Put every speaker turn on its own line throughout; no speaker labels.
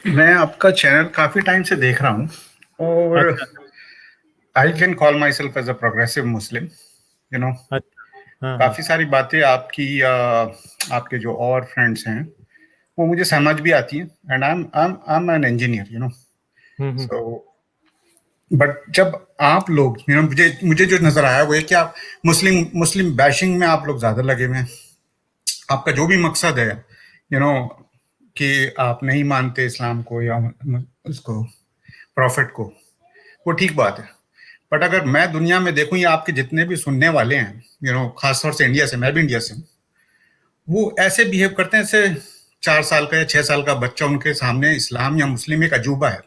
मैं आपका चैनल काफी टाइम से देख रहा हूँ और
अच्छा।
I can call myself as a progressive Muslim. You know,
अच्छा। हाँ हाँ।
काफी सारी बातें आपकी आपके जो और फ्रेंड्स हैं वो मुझे समझ भी आती हैं, and I am an engineer, you know.
Hmm.
So but जब आप लोग, यू नो, मुझे मुझे जो नजर आया वो है कि आप मुस्लिम मुस्लिम बैशिंग में आप लोग ज्यादा लगे हुए हैं। आपका जो भी मकसद है, यू नो, कि आप नहीं मानते इस्लाम को या उसको, प्रॉफिट को, वो ठीक बात है। बट अगर मैं दुनिया में देखूं या आपके जितने भी सुनने वाले हैं, यू नो, खासतौर से इंडिया से, मैं भी इंडिया से हूं, वो ऐसे बिहेव करते हैं जैसे 4 साल का या 6 साल का बच्चा उनके सामने इस्लाम या मुस्लिम एक अजूबा है।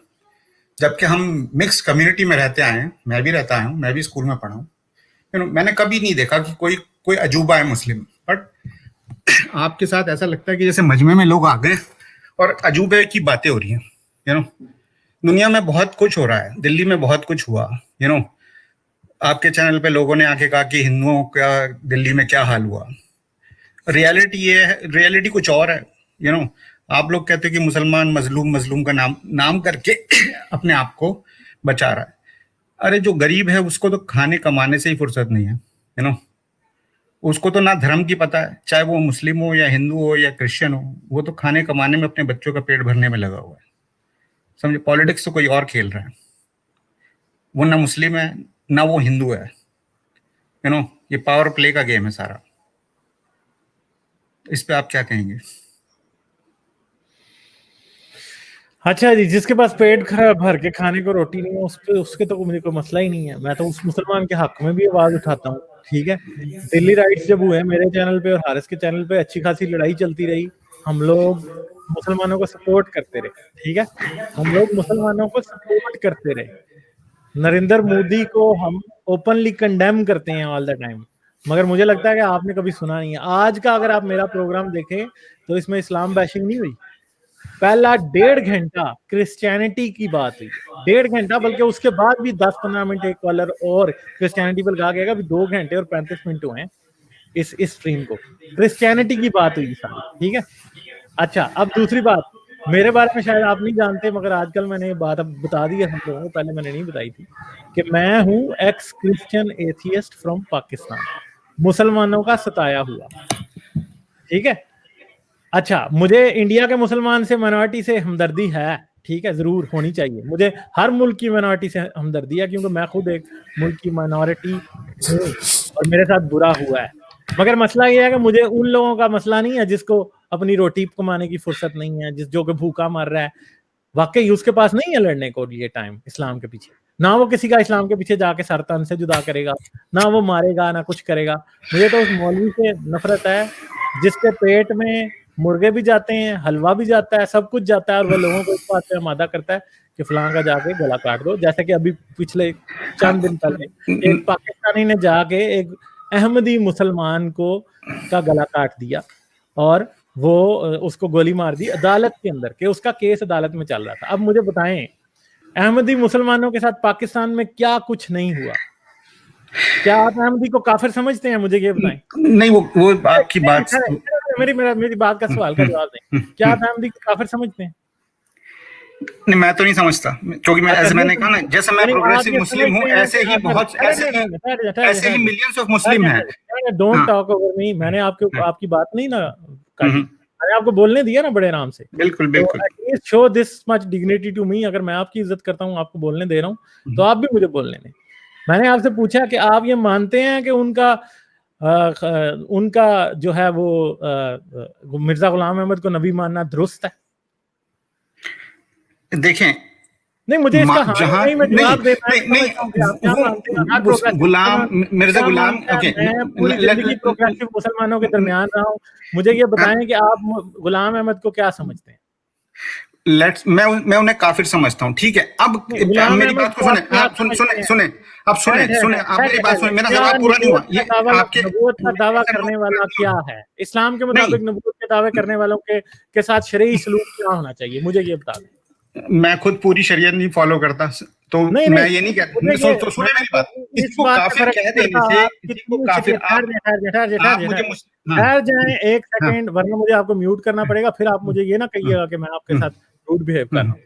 जबकि हम मिक्स कम्युनिटी में रहते आए हैं, मैं भी रहता आया हूँ, मैं भी स्कूल में पढ़ा हूँ। यू नो, मैंने कभी नहीं देखा कि कोई कोई अजूबा है मुस्लिम। बट आपके साथ ऐसा लगता है कि जैसे मजमे में लोग आ गए और अजूबे की बातें हो रही हैं। यू नो, दुनिया में बहुत कुछ हो रहा है, दिल्ली में बहुत कुछ हुआ। यू नो, आपके चैनल पे लोगों ने आके कहा कि हिंदुओं का दिल्ली में क्या हाल हुआ। रियलिटी ये है, रियलिटी कुछ और है। यू नो, आप लोग कहते हो कि मुसलमान मजलूम मजलूम का नाम नाम करके अपने आप को बचा रहा है। अरे जो गरीब है उसको तो खाने कमाने से ही फुर्सत नहीं है। यू नो, उसको तो ना धर्म की पता है, चाहे वो मुस्लिम हो या हिंदू हो या क्रिश्चियन हो, वो तो खाने कमाने में, अपने बच्चों का पेट भरने में लगा हुआ है। समझे, पॉलिटिक्स तो कोई और खेल रहा है। वो ना मुस्लिम है, ना वो हिंदू है। यू नो, ये पावर प्ले का गेम है सारा। इस पे आप क्या कहेंगे?
अच्छा जी, जिसके पास पेट भर के खाने को रोटी नहीं है उसके तो मुझे कोई मसला ही नहीं है। मैं तो उस मुसलमान के हक में भी आवाज उठाता हूँ। ठीक है, दिल्ली राइट्स जब हुए मेरे चैनल पे और हारिस के चैनल पे अच्छी खासी लड़ाई चलती रही। हम लोग मुसलमानों को सपोर्ट करते रहे। ठीक है, हम लोग मुसलमानों को सपोर्ट करते रहे। नरेंद्र मोदी को हम ओपनली कंडेम करते हैं ऑल द टाइम। मगर मुझे लगता है कि आपने कभी सुना नहीं है। आज का अगर आप मेरा प्रोग्राम देखें तो इसमें इस्लाम बैशिंग नहीं हुई। पहला 1.5 घंटा क्रिश्चियनिटी की बात हुई है, 1.5 घंटा, बल्कि उसके बाद भी 10-15 मिनट एक कॉलर और क्रिश्चियनिटी पर कहा गया। 2 घंटे और 35 मिनट हुए हैं इस स्ट्रीम को, क्रिश्चियनिटी की बात हुई सारी। ठीक है, अच्छा अब दूसरी बात, मेरे बारे में शायद आप नहीं जानते मगर आजकल मैंने ये बात अब बता दी है हम लोगों को, पहले मैंने नहीं बताई थी कि मैं हूं x Christian atheist from Pakistan, मुसलमानों का सताया हुआ। ठीक है, अच्छा मुझे इंडिया के मुसलमान से माइनॉरिटी से हमदर्दी है। ठीक है, जरूर होनी चाहिए। मुझे हर मुल्क की माइनॉरिटी से हमदर्दी है क्योंकि मैं खुद एक मुल्क की माइनॉरिटी हूँ और मेरे साथ बुरा हुआ है। मगर मसला ये है कि मुझे उन लोगों का मसला नहीं है जिसको अपनी रोटी कमाने की फुर्सत नहीं है, जो कि भूखा मर रहा है। वाकई उसके पास नहीं है लड़ने को ये टाइम इस्लाम के पीछे। ना वो किसी का इस्लाम के पीछे जाके सर तन से जुदा करेगा, ना वो मारेगा, ना कुछ करेगा। मुझे तो उस मौलवी से नफरत है जिसके पेट में मुर्गे भी जाते हैं, हलवा भी जाता है, सब कुछ जाता है और वह लोगों को इस बात पे आमादा करता है कि फलां का जाके गला काट दो। जैसे कि अभी पिछले चंद दिन पहले एक पाकिस्तानी ने जाके एक अहमदी मुसलमान को का गला काट दिया और वो उसको गोली मार दी अदालत के अंदर, के उसका केस अदालत में चल रहा था। अब मुझे बताएं, अहमदी मुसलमानों के साथ पाकिस्तान में क्या कुछ नहीं हुआ? क्या आप अहमदी को काफिर समझते हैं? मुझे ये बताएं।
नहीं, वो आपकी बात।
मेरी बात का सवाल का जवाब दें। क्या आप अहमदी को काफिर समझते हैं?
नहीं, मैं तो नहीं समझता, क्योंकि मैं,
अच्छा
ऐसे
नहीं
मैंने कहा ना,
समझते,
जैसे मैं
यानी आप
प्रोग्रेसिव
ये
मुस्लिम हूँ,
समझते हैं
ऐसे
कि
ही
अगर
बहुत, ऐसे ही मिलियंस ऑफ मुस्लिम हैं।
डोंट
हाँ।
Talk over me. मैंने
हम्म,
आपकी बात नहीं ना काटी,
हम्म,
मैंने आपको बोलने दिया ना बड़े आराम से।
बिल्कुल
तो
बिल्कुल।
At least show this much dignity to me. अगर मैं आपकी इज्जत करता हूँ, आपको बोलने दे रहा हूँ, तो आप भी मुझे बोलने दें। मैंने आपसे पूछा कि आप ये मानते हैं कि उनका जो है वो मिर्जा गुलाम अहमद को नबी मानना दुरुस्त है?
देखें,
नहीं, मुझे इसका हाँ या
जहां
नहीं में
नहीं
जवाब देना है।
नहीं
मैं समझता हूँ कि आप क्या मानते हैं। हर
वो
प्रोग्रेसिव
गुलाम,
मुसलमान
मिर्जा
क्या
गुलाम,
मानता है।
ओके।
मैं पूरी जिंदगी प्रोग्रेसिव मुसलमानों के दरमियान रहा हूँ। मुझे ये बताएं कि आप गुलाम अहमद को क्या समझते हैं?
मैं उन्हें काफिर समझता हूँ, ठीक है। अब
नहीं, गुलाम
मेरी
अहमद
बात को
को आप
सुने,
क्या
आप
समझते हैं?
सुने, अब सुने सुने, आप मेरी बात सुने, मेरा
क्या
सवाल पूरा नहीं हुआ
नबूवत का
ये।
दावा,
आपके
नबूवत का दावा
ऐसे
करने
लोग,
वाला क्या है इस्लाम के
नहीं,
मुताबिक? नबूवत के दावे करने वालों के साथ शरई सलूक क्या होना चाहिए? मुझे ये बता दें।
मैं खुद पूरी शरीयत नहीं फॉलो करता, तो
नहीं नहीं,
मैं ये नहीं
मुझे
कहता।
ये,
सुने
मैं
मेरी बात।
तो
किसी
इस
को
बात से
काफिर
फर्क
कह
नहीं
देने
पड़ता
से,
आप
किसी को
कितनी
काफिर, आप
ठहर
मुझे
जाए,
हाँ,
ठहर जाए एक
हाँ,
सेकेंड, वरना मुझे आपको म्यूट करना पड़ेगा। फिर आप मुझे ये ना कहिएगा कि मैं आपके
हम्म,
साथ रूड बिहेव कर रहा हूँ।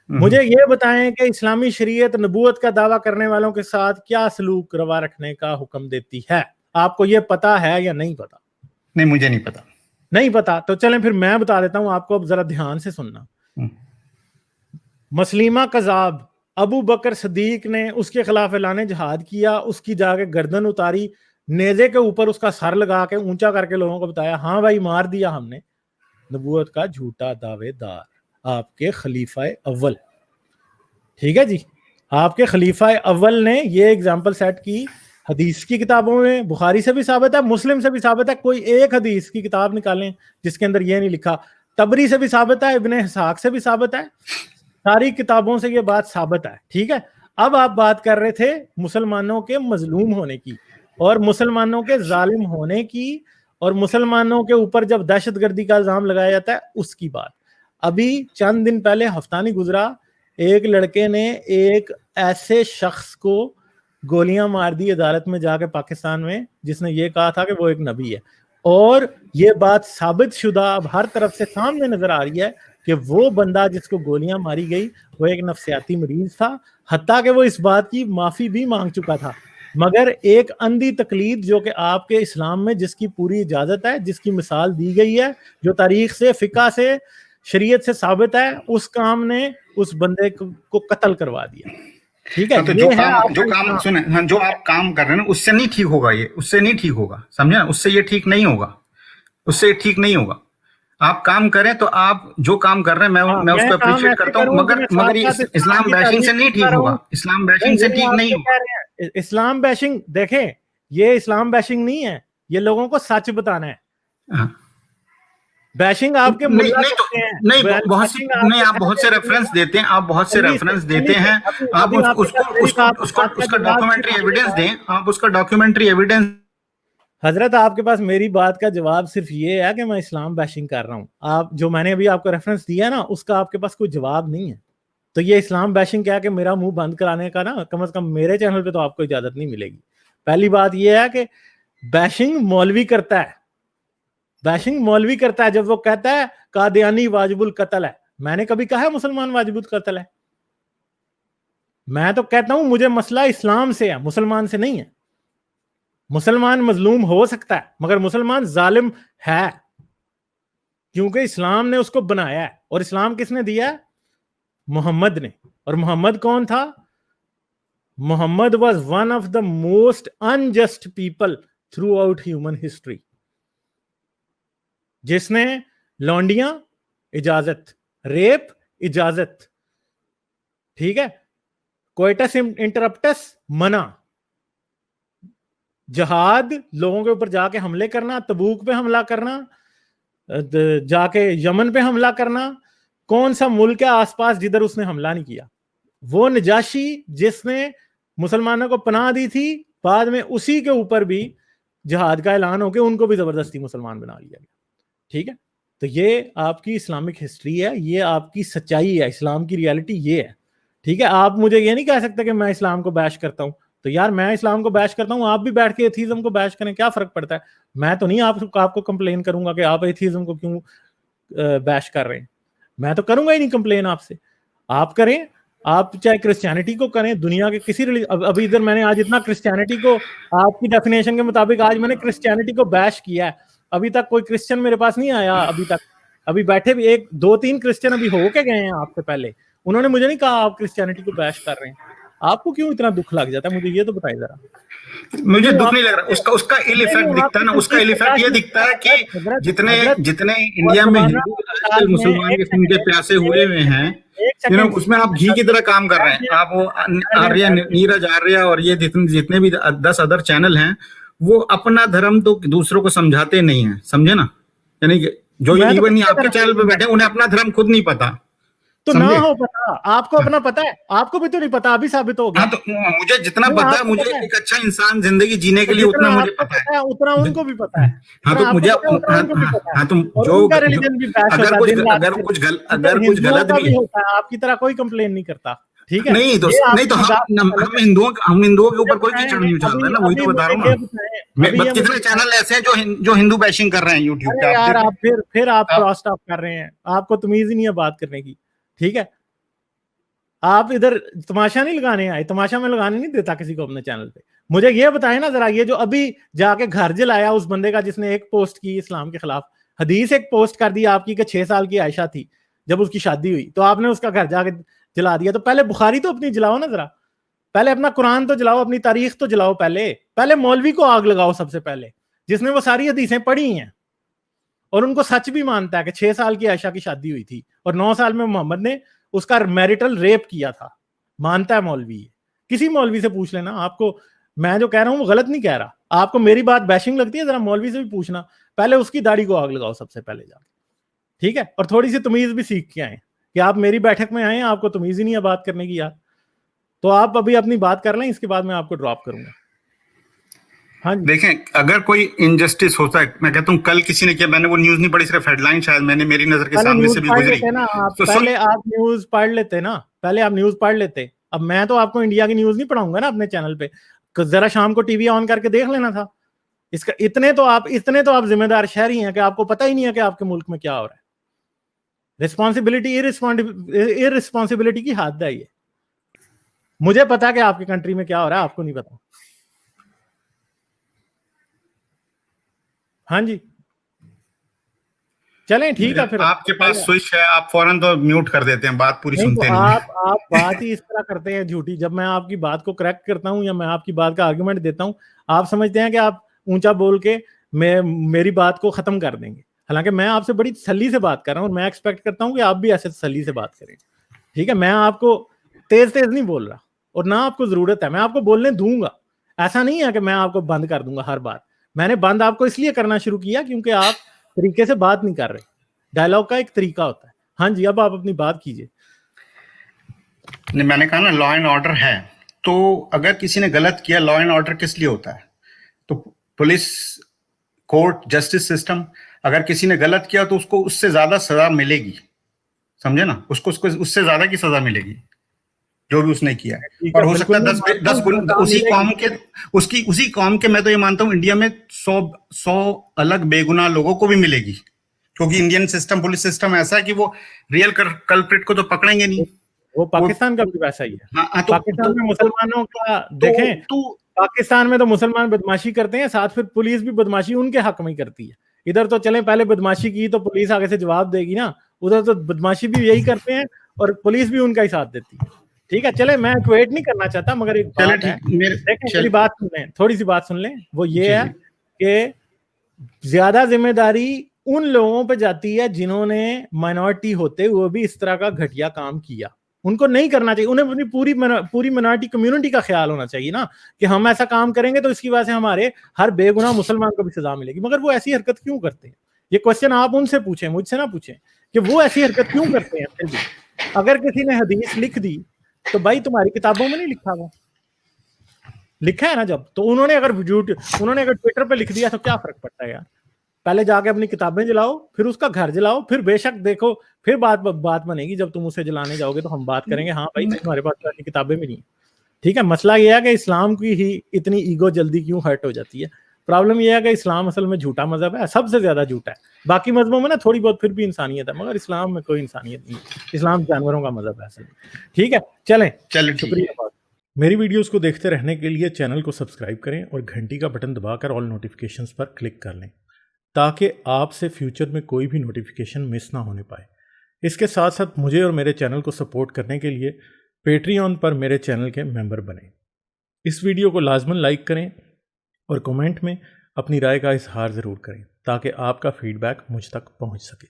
मुझे ये बताएं कि इस्लामी शरीयत नबूवत का दावा करने वालों के साथ क्या सलूक रवा रखने का हुक्म देती है? आपको ये पता है या नहीं पता?
नहीं, मुझे नहीं पता।
नहीं पता तो चलें फिर मैं बता देता हूं आपको, अब जरा ध्यान से सुनना। मसलीमा कजाब अबू बकर सदीक ने उसके खिलाफ ऐलान जहाद किया, उसकी जाके गर्दन उतारी, नेजे के ऊपर उसका सर लगा के ऊंचा करके लोगों को बताया हाँ भाई मार दिया हमने। नबूवत का झूठा दावेदार आपके खलीफा अव्वल, ठीक है जी, आपके खलीफा अव्वल ने ये एग्जाम्पल सेट की। हदीस की किताबों में बुखारी से भी साबित है, मुस्लिम से भी साबित है, कोई एक हदीस की किताब निकालें जिसके अंदर ये नहीं लिखा। तबरी से भी साबित है, इब्ने इसहाक से भी साबित है, सारी किताबों से ये बात साबित है, ठीक है। अब आप बात कर रहे थे मुसलमानों के मजलूम होने की और मुसलमानों के जालिम होने की, और मुसलमानों के ऊपर जब दहशतगर्दी का इल्जाम लगाया जाता है उसकी बात। अभी चंद दिन पहले हफ्ता नहीं गुजरा, एक लड़के ने एक ऐसे शख्स को गोलियां मार दी अदालत में जाके पाकिस्तान में, जिसने ये कहा था कि वो एक नबी है, और ये बात साबित शुदा अब हर तरफ से सामने नजर आ रही है कि वो बंदा जिसको गोलियां मारी गई वो एक नफ्सियाती मरीज था, हत्ता कि वो इस बात की माफी भी मांग चुका था। मगर एक अंधी तकलीद जो कि आपके इस्लाम में जिसकी पूरी इजाजत है, जिसकी मिसाल दी गई है, जो तारीख से फिका से शरीयत से साबित है, उस काम ने उस बंदे को कत्ल करवा दिया, ठीक है।
तो जो आप काम कर रहे हैं ना उससे नहीं ठीक होगा, ये उससे नहीं ठीक होगा, समझे ना, उससे ये ठीक नहीं होगा, उससे ठीक नहीं होगा। आप काम करें तो आप जो काम कर रहे हैं मैं उसको अप्रिशिएट करता हूँ, मगर ये इस्लाम बैशिंग से नहीं ठीक होगा, इस्लाम बैशिंग से ठीक नहीं होगा।
इस्लाम बैशिंग देखें, ये इस्लाम बैशिंग नहीं है, ये लोगों को सच बताना है। बैशिंग आपके
आप बहुत से रेफरेंस देते हैं, आप उसका डॉक्यूमेंट्री एविडेंस दें, आप उसका डॉक्यूमेंट्री एविडेंस।
हजरत आपके पास मेरी बात का जवाब सिर्फ ये है कि मैं इस्लाम बैशिंग कर रहा हूँ। आप जो मैंने अभी आपको रेफरेंस दिया ना उसका आपके पास कोई जवाब नहीं है, तो ये इस्लाम बैशिंग क्या है कि मेरा मुंह बंद कराने का ना, कम से कम मेरे चैनल पे तो आपको इजाजत नहीं मिलेगी। पहली बात ये है कि बैशिंग मौलवी करता है, बैशिंग मौलवी करता है जब वो कहता है कादियानी वाजिबुल कत्ल है। मैंने कभी कहा है मुसलमान वाजिबुल कत्ल है? मैं तो कहता हूं मुझे मसला इस्लाम से है, मुसलमान से नहीं है। मुसलमान मजलूम हो सकता है मगर मुसलमान जालिम है, क्योंकि इस्लाम ने उसको बनाया है। और इस्लाम किसने दिया है? मोहम्मद ने। और मोहम्मद कौन था? Muhammad was one of the most unjust people throughout human history, जिसने लौंडियां इजाजत, रेप इजाजत, ठीक है, कोइटस इंटरप्टस मना, जहाद लोगों के ऊपर जाके हमले करना, तबूक पे हमला करना, जाके यमन पे हमला करना, कौन सा मुल्क है आसपास जिधर उसने हमला नहीं किया? वो नजाशी जिसने मुसलमानों को पनाह दी थी, बाद में उसी के ऊपर भी जहाद का ऐलान होकर उनको भी जबरदस्ती मुसलमान बना लिया गया, ठीक है। तो ये आपकी इस्लामिक हिस्ट्री है, ये आपकी सच्चाई है, इस्लाम की रियलिटी ये है, ठीक है। आप मुझे ये नहीं कह सकते कि मैं इस्लाम को बैश करता हूं। तो यार मैं इस्लाम को बैश करता हूं, आप भी बैठ के एथीज्म को बैश करें, क्या फर्क पड़ता है? मैं तो नहीं आपको कंप्लेन करूंगा कि आप एथीज्म को क्यों बैश कर रहे हैं, मैं तो करूंगा ही नहीं कंप्लेन आपसे। आप करें, आप चाहे क्रिश्चियनिटी को करें, दुनिया के किसी अभी इधर मैंने आज इतना क्रिश्चियनिटी को आपकी डेफिनेशन के मुताबिक आज मैंने क्रिश्चियनिटी को बैश किया है। अभी तक कोई क्रिश्चियन मेरे पास नहीं आया, अभी तक अभी बैठे भी 1-2-3 क्रिश्चियन अभी होके गए हैं आपसे पहले, उन्होंने मुझे नहीं कहा आप क्रिश्चियनिटी को बैश कर रहे हैं। आपको क्यों इतना दुख लग जाता है, मुझे ये तो बताइए जरा।
मुझे दुख नहीं लग रहा, उसका इल इफेक्ट दिखता है ना, उसका इल इफेक्ट ये दिखता है कि जितने इंडिया में हिंदू आजकल मुसलमान के खून के प्यासे हुए हैं, उसमें आप घी की तरह काम कर रहे हैं। आप वो आर्या, नीरज आर्या और ये जितने भी 10 अदर चैनल हैं, वो अपना धर्म तो दूसरों को समझाते नहीं है, समझे ना। यानी कि जो इवन आपके चैनल पे बैठे उन्हें अपना धर्म खुद नहीं पता,
तो ना हो पता, आपको अपना पता है, आपको भी तो नहीं पता, अभी साबित हो गया।
हाँ, तो मुझे जितना पता है, मुझे एक अच्छा इंसान जिंदगी जीने के लिए उतना मुझे पता है,
उतना उनको भी पता है।
हाँ, तो मुझे जो अगर कुछ गलत भी
होता है, आपकी तरह कोई कंप्लेन नहीं करता, ठीक है।
नहीं तो हम हिंदुओं के ऊपर कोई कीचड़ नहीं उछालता है ना, वही तो बता रहा हूँ। कितने चैनल ऐसे हैं जो हिंदू बैशिंग कर रहे हैं यूट्यूब पे।
यार आप फिर आप क्रॉस टॉक कर रहे हैं, आपको तमीज ही नहीं है बात करने की। ठीक है, आप इधर तमाशा नहीं लगाने आए, तमाशा मैं लगाने नहीं देता किसी को अपने चैनल पे। मुझे ये बताए ना जरा, ये जो अभी जाके घर जलाया उस बंदे का जिसने एक पोस्ट की इस्लाम के खिलाफ, हदीस एक पोस्ट कर दी आपकी कि 6 साल की आयशा थी जब उसकी शादी हुई, तो आपने उसका घर जाके जला दिया। तो पहले बुखारी तो अपनी जलाओ ना जरा, पहले अपना कुरान तो जलाओ, अपनी तारीख तो जलाओ, पहले मौलवी को आग लगाओ सबसे पहले, जिसने वो सारी हदीसें पढ़ी हैं और उनको सच भी मानता है कि 6 साल की आयशा की शादी हुई थी और 9 साल में मोहम्मद ने उसका मैरिटल रेप किया था, मानता है मौलवी। किसी मौलवी से पूछ लेना, आपको मैं जो कह रहा हूं वो गलत नहीं कह रहा, आपको मेरी बात बैशिंग लगती है, जरा मौलवी से भी पूछना, पहले उसकी दाढ़ी को आग लगाओ सबसे पहले जाके, ठीक है। और थोड़ी सी तमीज भी सीख के आए कि आप मेरी बैठक में आए, आपको तमीज ही नहीं है बात करने की यार। तो आप अभी अपनी बात कर लें, इसके बाद मैं आपको ड्रॉप करूंगा। हाँ जी,
देखें, अगर कोई इनजस्टिस होता है, मैं कहता हूँ कल किसी ने किया, मैंने वो न्यूज नहीं पढ़ी, सिर्फ हेडलाइन शायद मैंने मेरी नजर के
पहले
सामने
न्यूज
से भी
पढ़
गुजरी,
लेते ना आप,
तो
पहले आप न्यूज पढ़ लेते ना, पहले आप न्यूज पढ़ लेते। अब मैं तो आपको इंडिया की न्यूज नहीं पढ़ाऊंगा ना अपने चैनल पे, जरा शाम को टीवी ऑन करके देख लेना था। इसका इतने तो आप जिम्मेदार शहरी हैं कि आपको पता ही नहीं है कि आपके मुल्क में क्या हो रहा है। रिस्पॉन्सिबिलिटी इररिस्पॉन्सिबिलिटी की हद है ये। मुझे पता है कि आपकी कंट्री में क्या हो रहा है, आपको नहीं पता। हाँ जी, चलें ठीक है फिर।
आपके पास स्विच है, आप फौरन तो म्यूट कर देते हैं, बात पूरी
नहीं,
सुनते
तो
नहीं है।
आप बात ही इस तरह करते हैं झूठी, जब मैं आपकी बात को करेक्ट करता हूं या मैं आपकी बात का आर्गुमेंट देता हूं, आप समझते हैं कि आप ऊंचा बोल के मेरी बात को खत्म कर देंगे। हालांकि मैं आपसे बड़ी तसल्ली से बात कर रहा हूं और मैं एक्सपेक्ट करता हूं कि आप भी ऐसे तसल्ली से बात करें, ठीक है। मैं आपको तेज तेज नहीं बोल रहा और ना आपको जरूरत है, मैं आपको बोलने दूंगा। ऐसा नहीं है कि मैं आपको बंद कर दूंगा हर बार। मैंने बंद आपको इसलिए करना शुरू किया क्योंकि आप तरीके से बात नहीं कर रहे। डायलॉग का एक तरीका होता है। हाँ जी, अब आप अपनी बात कीजिए।
मैंने कहा ना, लॉ एंड ऑर्डर है, तो अगर किसी ने गलत किया, लॉ एंड ऑर्डर किस लिए होता है? तो पुलिस, कोर्ट, जस्टिस सिस्टम, अगर किसी ने गलत किया तो उसको उससे ज्यादा सजा मिलेगी, समझे ना, उसको उसको उससे ज्यादा की सजा मिलेगी जो भी उसने किया।
ठीक
और
है,
हो सकता
बिल्कुल
है
नहीं
10
मानता हूँ,
10 गुना
सजा
उसी कौम
मिलेगी।
के, उसी कौम के, मैं तो ये मानता हूँ इंडिया में 100 अलग बेगुनाह लोगों को भी मिलेगी, क्योंकि इंडियन सिस्टम, पुलिस सिस्टम ऐसा है कि वो रियल कल्प्रिट को तो पकड़ेंगे नहीं।
वो
वो
पाकिस्तान का भी वैसा ही है।
हाँ,
पाकिस्तान में मुसलमानों का
तो
देखें,
तो
पाकिस्तान में तो मुसलमान बदमाशी करते हैं, साथ फिर पुलिस भी बदमाशी उनके हक में ही करती है। इधर तो चलें, पहले बदमाशी की तो पुलिस आगे से जवाब देगी ना, उधर तो बदमाशी भी यही करते हैं और पुलिस भी उनका ही साथ देती है। ठीक है, चले, मैं इक्वेट नहीं करना चाहता, मगर एक
चले
बात है,
ठीक, मेरे
देखें मेरी
चल
बात सुन लें, थोड़ी सी बात सुन लें। वो ये
जी
है
जी
कि ज्यादा जिम्मेदारी उन लोगों पे जाती है जिन्होंने माइनॉरिटी होते हुए भी इस तरह का घटिया काम किया। उनको नहीं करना चाहिए, उन्हें अपनी पूरी माइनॉरिटी कम्युनिटी का ख्याल होना चाहिए ना, कि हम ऐसा काम करेंगे तो इसकी वजह से हमारे हर बेगुनाह मुसलमान को भी सजा मिलेगी। मगर वो ऐसी हरकत क्यों करते हैं? ये क्वेश्चन आप उनसे पूछें, मुझसे ना पूछें, कि वो ऐसी हरकत क्यों करते हैं। फिर भी अगर किसी ने हदीस लिख दी तो भाई तुम्हारी किताबों में नहीं लिखा, वो लिखा है ना जब, तो उन्होंने अगर ट्विटर पे लिख दिया तो क्या फर्क पड़ता है यार। पहले जाके अपनी किताबें जलाओ, फिर उसका घर जलाओ, फिर बेशक देखो, फिर बात बनेगी। जब तुम उसे जलाने जाओगे तो हम बात करेंगे, हाँ भाई तुम्हारे पास तो ऐसी किताबें भी नहीं है। ठीक है, मसला यह है कि इस्लाम की ही इतनी ईगो जल्दी क्यों हर्ट हो जाती है। प्रॉब्लम यह है कि इस्लाम असल में झूठा मजहब है, सबसे ज्यादा झूठा है। बाकी मजहबों में ना थोड़ी बहुत फिर भी इंसानियत है, मगर इस्लाम में कोई इंसानियत नहीं है। इस्लाम जानवरों का मजहब है असल में। ठीक है, चलें,
चलो ठीक है।
शुक्रिया बहुत। मेरी वीडियोस को देखते रहने के लिए चैनल को सब्सक्राइब करें और घंटी का बटन दबाकर ऑल नोटिफिकेशंस पर क्लिक कर लें, ताकि आपसे फ्यूचर में कोई भी नोटिफिकेशन मिस ना होने पाए। इसके साथ साथ मुझे और मेरे चैनल को सपोर्ट करने के लिए पेट्रियन पर मेरे चैनल के मेंबर बने। इस वीडियो को लाजमन लाइक करें और कमेंट में अपनी राय का इजहार ज़रूर करें, ताकि आपका फीडबैक मुझ तक पहुंच सके।